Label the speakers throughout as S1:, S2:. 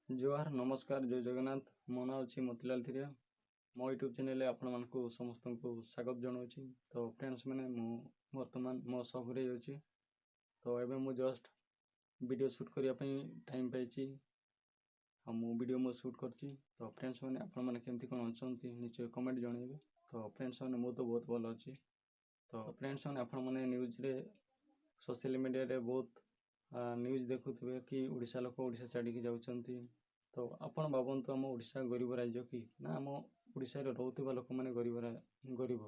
S1: जोहार नमस्कार जय जगन्नाथ मो ना अच्छी मोतीलाल थिरिया मो यूट्यूब चैनल आपण मानक समस्त को स्वागत जनाऊँगी। तो फ्रेंड्स मैंने बर्तमान मो सबरे अच्छी तो एवं मु जस्ट वीडियो शूट करने टाइम पाई वीडियो मो शूट करची। तो फ्रेंड्स मैंने आपण मैंने केमती कौन अच्छा निश्चय कमेंट जनइबे। तो फ्रेंड्स मैंने मु तो बहुत भल अच्छी। तो फ्रेंड्स मैंने आपण मैंने न्यूज रे सोशल मीडिया रे बहुत न्यूज देखुवे कि ओडिशा लोक ओडिशा छाड़ी जाउछंती। तो आपण भावतु आम ओडिशा गरीब राज्य कि ना आम ओडिशा रे रहउथिबा लोक माने गरीब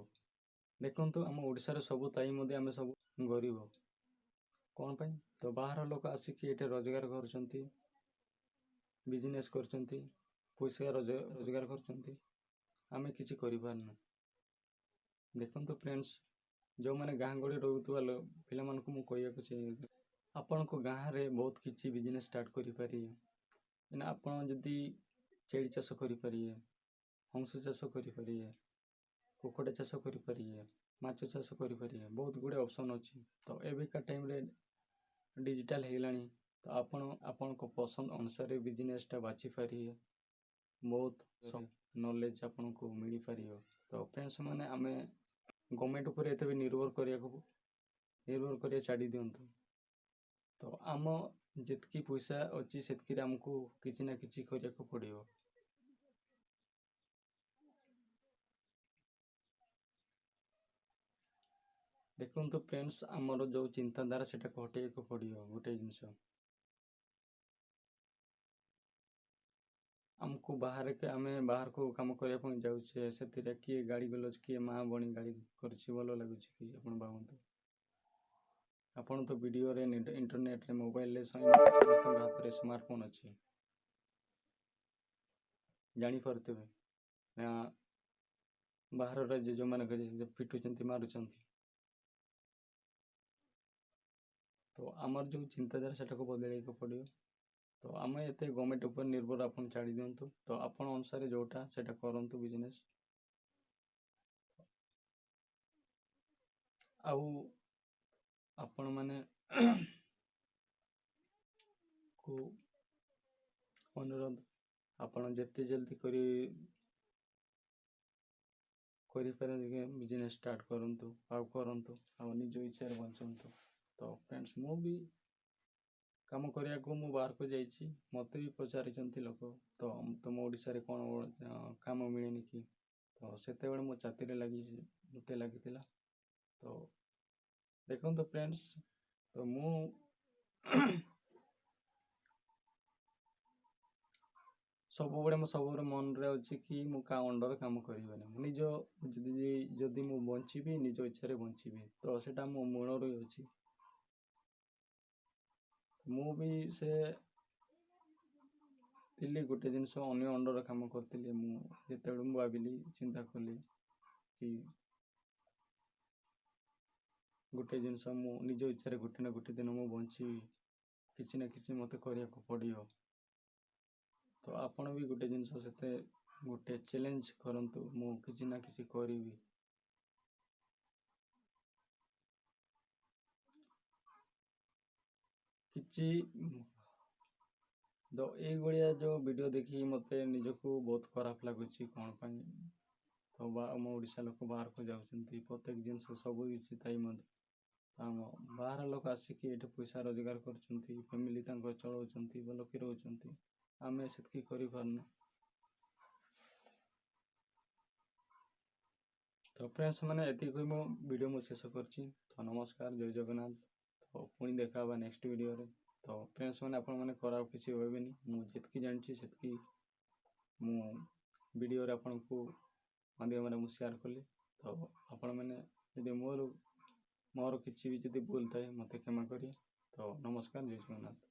S1: देखंतु आम ओडिशा रे सब ताई मध्ये आमे सब गरीब कौन पाई। तो बाहर लोक आसिक ये रोजगार करछंती बिजनेस करछंती पैसा रोजगार करछंती आमे किछि करि पारना। देखंतु फ्रेंड्स जो माने गाँ गड़ी रहउथिबा पिला मानकु मु कहिया को चाहिए आपण को गाँ रे बहुत किछि बिजनेस स्टार्ट करि पारि ना। आपण जदि छेड़ी चाष करि पारिए हंस चाष करि पारिए कुकुड़ा चाष करि पारिए माछ चाष करि पारिए बहुत गुडे ऑप्शन अछि। तो एबिका टाइम रे डिजिटल हेलानी तो आपण को पसंद अनुसार बिजनेस टा बाछि पारिए बहुत नॉलेज आपण को मिली पारियो। तो फ्रेंड्स माने आमे गवर्नमेंट ऊपर एते भी निर्भर करिया छाड़ी दियंतु। तो आम जितकी पैसा अच्छी सेतकी आमको किसी ना किसी करिया को पड़ियो। देखंतु फ्रेंड्स आमर जो चिंताधारा सेटा हटे को पड़ियो गोटे जिनस आमको बाहर के आमे बाहर को काम करने जाऊे से किए गाड़ी गलज किए माँ बणी गाड़ी कर भल लगुच कि आप भावतु आपन तो वीडियो रे इंटरनेट रे मोबाइल रे समस्त हाथ रे स्मार्टफोन अच्छी जानी पारते बाहर राज्य जो मैंने पिटुंट मारुंट। तो आमर जो चिंताधारा सेटा को बदल पड़ो। तो आम एते गवर्नमेंट ऊपर निर्भर आपन छाड़ी दियंतु। तो आपन अनुसार जोटा सेटा करंतु बिजनेस आउ आपण माने को अनुरोध आपण जिते जल्दी करी बिजनेस स्टार्ट करंतु आउ निज इच्छा बंचंतु। तो फ्रेंड्स मु भी काम करिया को मु बाहर को जाइछि मते भी पचारिचंती लोक तो तुम ओडिसा रे कोन काम मिलेनी कि। तो सेते बेले मो चाकरी लगी मते लागितिला। तो देखंतु फ्रेंड्स तो मु सब मन रे अछि कि मु का अंडर काम करिबेनी निज जदि मु बंचिबी निज इच्छा रे बंचिबी। तो सेटा मो मूल रे अछि मु भी से तिली गोटे जिनस अन्य अंडर काम करथिले मु जेते मु भाबिली चिंता कली कि गोटे जिनस मु निज इच्छा रे गोटे ना गोटे दिन मु बंची किसी ना किसी मते करिया को पड़ियो। तो आपण भी गोटे जिनस सेते गोटे चैलेंज करंतु मु किसी ना किसी करिवि। किछि तो ये भाया जो वीडियो देखी मते निजको बहुत खराब लगुच कौन पाई। तो आम ओडिशा लोक बाहर को जाउछंती प्रत्येक जिनस सब किछि ताई मते आम बाहर लोक आसिक ये पैसा रोजगार करछंती फैमिली तांको चलाउछंती भल कि रहउछंती आमे सेतकी करि पारना। तो फ्रेंड्स मैंने एति कोई मो वीडियो मु शेष करछि। तो नमस्कार जय जगन्नाथ। तो पुणी देखा नेक्स्ट वीडियो रे। तो फ्रेंड्स मैंने आपण मैंने खराब किसी होबेनी मु जितकी जानछि सेतकी मु वीडियो रे आपण को माध्यम रे मु शेयर कली। तो आपण मैंने यदि मोर किछि भी जदि भूल थाए मते क्षमा करिए। तो नमस्कार जय जगन्नाथ।